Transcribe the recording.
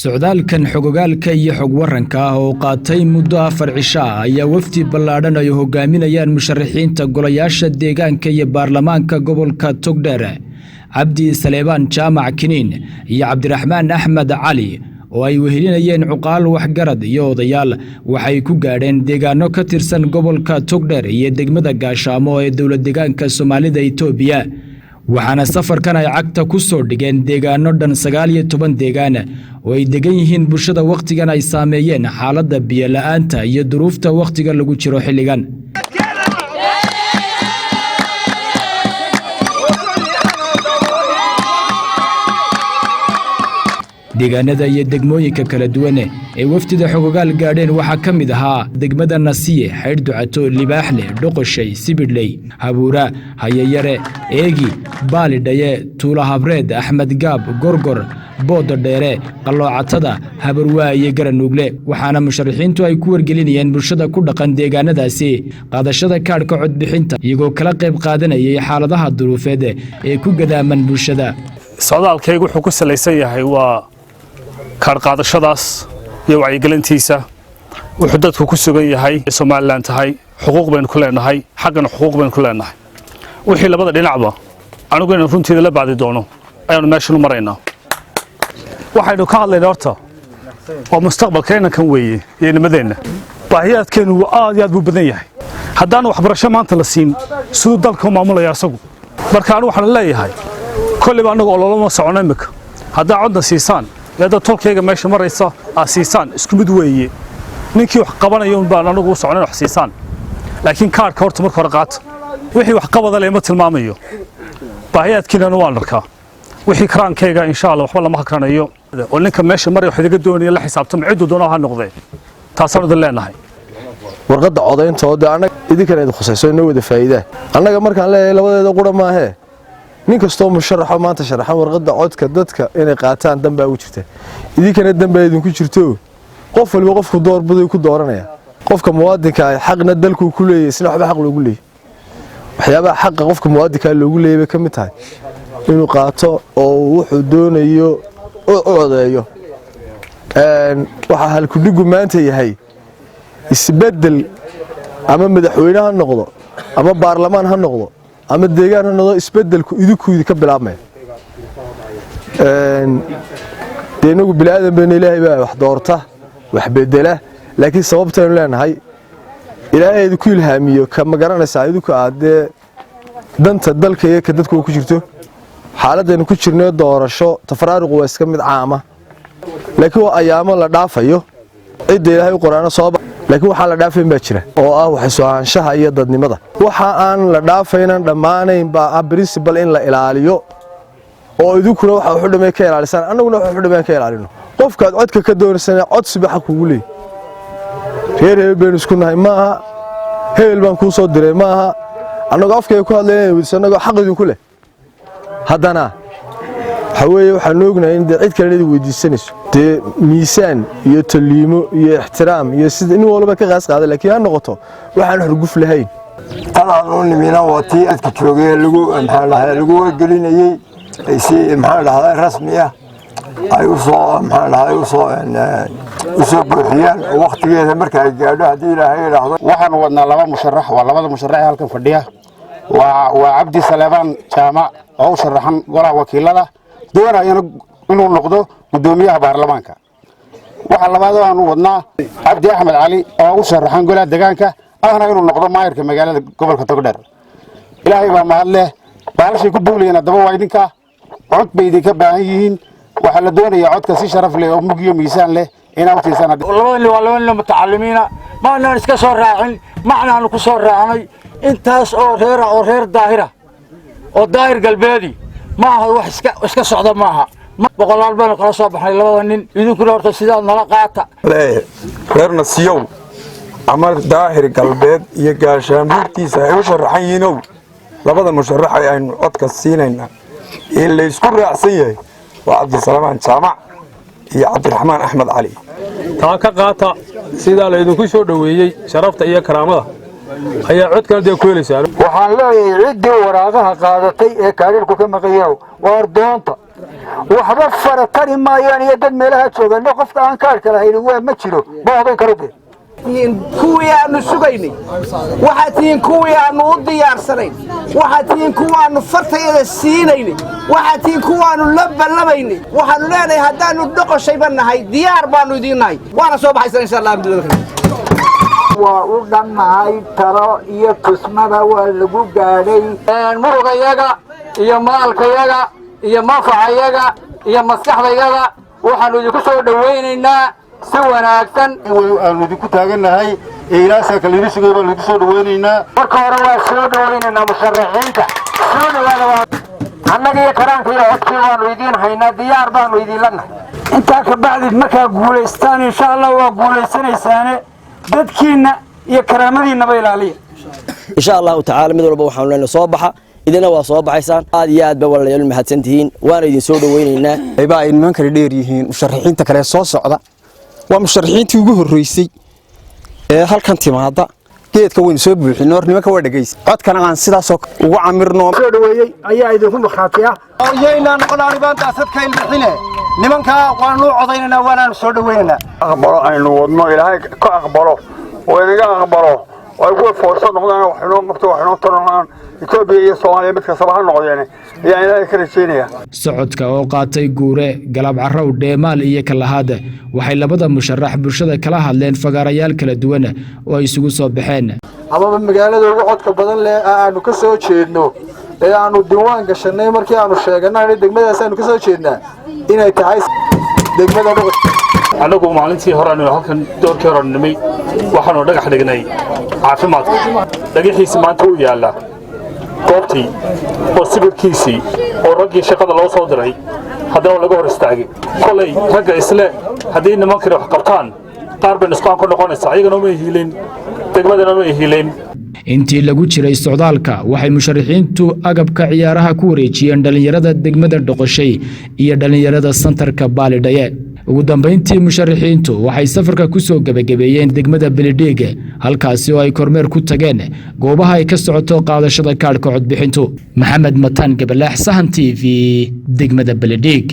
socdaalkan xogogaalka iyo xog waranka ah oo qaatay muddo 4 cisho ah ayaa wafdi ballaadhan ay hogaaminayaan musharaxiinta golayaasha deegaanka iyo baarlamaanka gobolka Togdheer Cabdi Saleebaan Jaamac Kiniin iyo Cabdiraxmaan Axmed Cali oo ay wehelinayeen cuqaal waxgarad iyo odayaal waxay ku gaadheen deegaano ka tirsan gobolka Togdheer iyo degmada Gaashaamo ee dowlad deegaanka Soomaalida Itoobiya waxaana safarkan ay cagta ku soo dhigeen deegaano dhan 19 deegaan oo ay degan yihiin bulshada waqtigan ay saameeyeen xaaladda biyo la'aanta iyo duruufta waqtiga lagu jiro xilligan deegaanada iyo degmooyinka kala duwan ee wafdida xogogaal gaadheen waxa ka mid ahaa degmada Nasiye Xeer Ducato Libaaxle Dhoqoshay Sibidley Habuura Hayayare Eegi Baalidhaye Tuula Habreed Axmed Gaab Gorgor Boodo Dheere Qaloocatada Habarwaa iyo Garanuugle waxaana musharaxiintu ay ku wargelinayeen bulshada ku dhaqan deegaanadaasi qaadashada kaarka codbixinta iyagoo kala qayb qaadanayay xaaladaha duruufeed ee ku gadaaman bulshada socdaalkaygu wuxuu ku salaysan yahay waa kaar qaadashadaas iyo wacyigelintiisa wuxuu dadku ku sugan yahay Soomaaliland tahay xuquuq baynu ku leenahay xaqna xuquuq baynu ku leenahay wixii labada dhinacba anigu inaan runtiida la baadi doono ayaan meeshan u maraynaa waxaynu ka hadlaynaa horta oo mustaqbalkeena kan weeye iyo nimadeena baahiyaadkeenu aad iyo aad u badan yahay haddaan waxbarasho maanta la siin sidoo dalka u maamulaya asagu marka anigu waxaan leeyahay kulli baa anagu ololama socono imika haddaa codna siisaan yada tolkayga meesha maraysa siisaan isku mid weeye ninkii wax qabanayo baan anagu socono wax siisaan laakiin kaarka horta marka hore qaata wixii wax qabada leema tilmaamayo baahiyaadkiina waan arkaa wixii karaankayga insha Allah waxba lama hakranayo oo ninka meesha maray wax iga doonaya la xisaabtamo cid doona ha noqday taasoo dad leenahay warqadda codeyntood anaga idinkana idin khusayso inoo wada faa'iido anaga markaan leeyahay labadeeda qura ma aha nin kasto musharaxo maanta sharaxan warqadda codka dadka inay qaataan danbaa u jirta idinkana danbaa idin ku jirto qof walba qofku doorbiday ku dooranaya qofka muwaadinka ay xaqna dalku ku leeyahay isna waxba xaq loogu leeyahay waxyaabaha xaq qofka muwaadinka loogu leeyahay ka mid tahay inuu qaato oo wuxuu doonayo oo codeeyo waxa halku dhigu maanta yahay isbedel ama madaxweyne ha noqdo ama baarlamaan ha noqdo ama deegaan ha noqdo isbedelku idinku ka bilaabmay deegaanku bilaadan been Ilaahay baa wax doorta wax bedela laakiin sababtaan leenahay Ilaahay idinku ilhaamiyo kama garanaysaa idinku aadee danta dalka iyo ka dadku ku jirto xaaladdan ku jirnaa doorasho tafaraaruq waa iska mid caama laakiin waa ayaamo la dhaafayo cid Ilaahay quraano soo laakiin waxa la dhaafay ma jira oo ah wax soo aanshaha iyo dadnimada waxa aan la dhaafaynan dhamaanayn baa principle in la ilaaliyo oo idinkuna waxa u dhimay ka ilaalisan annaguna waxa u dhimay ka ilaalino qofka codka ka doorsanay cod subax kugu leeyahay reer been isku nahay maaha heel baan ku soo diray maaha annaga afkay ku hadlayeen wadisanaga xaq idinku leh haddana haweeye waxaan ognahay in cid kale ay weydiisanayso miisaan iyo taliimo iyo ixtiraam iyo sida in walba ka qaas qaada laakiin aan noqoto waxaan xurguf lahayn aan nimina wati adka joogay lagu gelinayay si rasmi ah ay u soo buuxiyaan waqtigeeda marka ay gaadho hadii Ilaahay raahdo waxaan wadnaa laba musharax waa labada musharax halkan fadhiya waa Cabdi Saleebaan Jaamac oo sharaxan golaha wakiilada doonayana inuu noqdo gudoomiyaha baarlamaanka waxa labaad oo aan wadnaa Cabdi Axmed Cali oo u sharaxan golaha deegaanka ahna inuu noqdo maayirka magaalada gobolka Togdheer Ilaahay baa mahad leh baalashay ku duulayna daba waa idinka cod bay idinka baahan yihiin waxa la doonayaa codka si sharaf leh oo mugiyo miisaan leh inaa u tiisan labada mutacallimiina ma aan iska soo raacin macnaan ku soo raacnay intaas oo reer daahira oo daahir galbeedi ma aha wax iska socda maaha boqolaal baan kala soo baxay labada nin idinkuna horta sidaa nala qaata reer Nasiyow amar daahir galbeed iyo gaashaanbuurtiisa ay u sharaxan yihiin labada musharax ay aynu codka siinayna in la isku raacsan yahay waa Cabdi Saleebaan Jaamac iyo Cabdiraxmaan Axmed Cali taa ka qaata sida la idinku soo dhaweeyay sharafta iyo karaamada ayaa codkan ku helaysaa waxaan leeyahay ciidii waraaqaha qaadatay ee kaarirku ka maqayo waar doonta waxba fara tari maayaan iyo dad meelaha jooganno qofka aan kaadhka lahayn waa ma jiro ma odan karo de kuwii aanu sugaynay waxaad tihiin kuwii aanu u diyaarsanayn waxaad tihiin kuwaannu fartayada siinaynay waxaad tihiin kuwaannu la ballamaynay waxaannu leenahay haddaannu dhoqoshayba nahay diyaar baannu idiin nahay waana soo baxaysan insha allah waa u dhannahay talo iyo tusmada waa lagu gaadhay murugayaga iyo maalkayaga iyo manfacayaga iyo maskaxdayaga waxaannu idinku soo dhowaynaynaa si wanaagsan aanu idinku taagannahay ilaasaa kale idin sugay baan idinku soo dhawaynaynaa marka hore waa soo dhawaynaynaa musharaxiinta soo dhawaada annaga iyo karaanka iyo codkii waannu idiin haynaa diyaar baannu idiinla nahay intaa ka bacdi markaa guulaystaan insha allah waa guulaysanaysaane dadkiinna iyo karaamadiinnaba ilaaliya insha allahu tacaala mid walba waxaanu leenahay soo baxa idina waa soo baxaysaan aad iyo aad ba walaalayaal mahadsan tihiin waana idin soo dhawaynaynaa ayba ay niman kale dheer yihiin musharaxiinta kale soo socda waa musharaxiintii ugu horreysay ee halkan timaada geedka waynu soo buuxinay hor nimanka waa dhagaysa codkana aan sidaas ugu camirno soo dhaweeyay ayaa idinku markhaatiya ayayna noqon aribaantaas dadka ilbixine nimanka waanu codaynanaa waanaanu soo dhawaynaynaa aqbalo aynu wadno ilaahay ka aqbalo oo inaga aqbalo way ku foorso noqdaan waxnoo taranaan Itoobiya iyo Soomaaliya mid kasta ha noqdeen ayaa ilaahay ka rajeynaya socodka oo qaatay guure galab carrow dheemaal iyo kalahaad waxay labada musharax bulshada kala hadleen fagaarayaal kala duwan oo ay isugu soo baxeen amaba magaalada ugu codka badan leh aanu ka soo jeedno ee aanu diiwaan gashanay markii aanu sheeganay degmadaas aanu ka soo jeednaa inay tahay degmada Dhuqul anagu maalintii hore aanu halkan doorkii hore nimay waxaanu dhagax dhignay caafimaadka dhagaxiisa maanta u yaala goobtii oo sibirkiisii oo raggii shaqada loo soo diray haddana laga hor istaagay kolay ragga isle haddii nimankani wax qabtaan qaar bay nusqaan ku noqonaysaa iyagana uma hiilin degmadana uma hiilin intii lagu jiray socdaalka waxay musharaxiintu agabka ciyaaraha ku wareejiyeen dhalinyarada degmada Dhoqoshay iyo dhalinyarada santarka Baalidhaye ugu dambeyntii musharaxiintu waxay safarka ku soo gabagabeeyeen degmada Beledhig halkaasi oo ay kormeer ku tageen goobaha ay ka socoto qaadashada kaadhka codbixintu Maxamed Matan Gabalaax Sahan TV degmada Beledhig